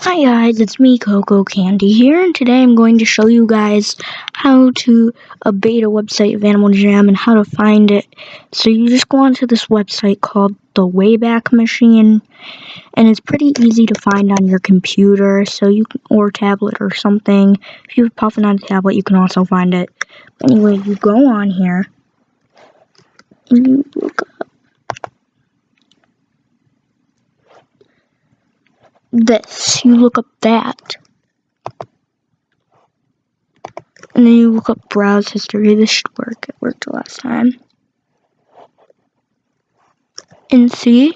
Hi guys, it's me, Coco Candy here, and today I'm going to show you guys how to a beta website of Animal Jam and how to find it. So you just go onto this website called the Wayback Machine, and it's pretty easy to find on your computer, or tablet or something. If you have Puffin on a tablet, you can also find it. Anyway, you go on here and you look up this. You look up that. And then you look up browse history. This should work. It worked last time. And see?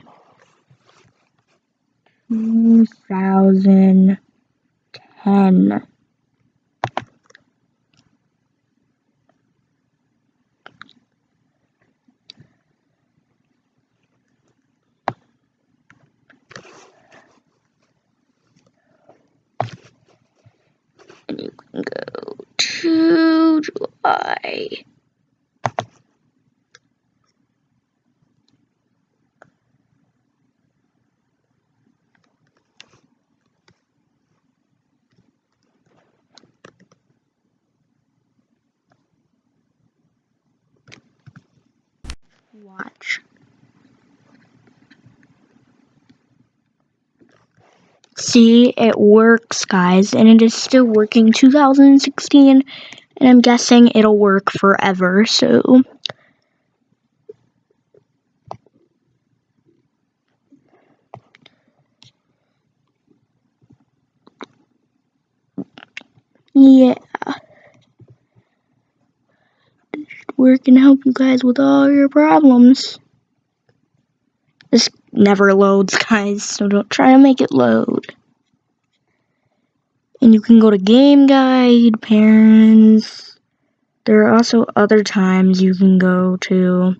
2010. And you can go to July. Watch. See, it works, guys, and it is still working 2016, and I'm guessing it'll work forever, so yeah. It should work and help you guys with all your problems. This never loads, guys, so don't try to make it load. And you can go to Game Guide, Parents. There are also other times you can go to.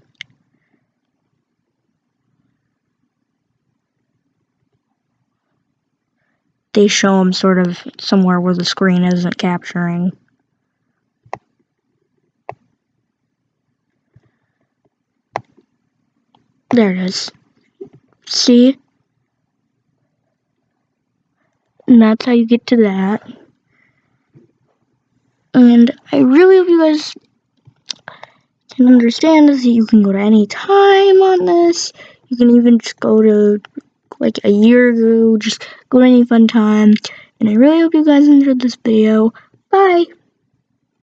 They show them sort of somewhere where the screen isn't capturing. There it is. See? And that's how you get to that. And I really hope you guys can understand this. You can go to any time on this. You can even just go to like a year ago. Just go to any fun time. And I really hope you guys enjoyed this video. Bye!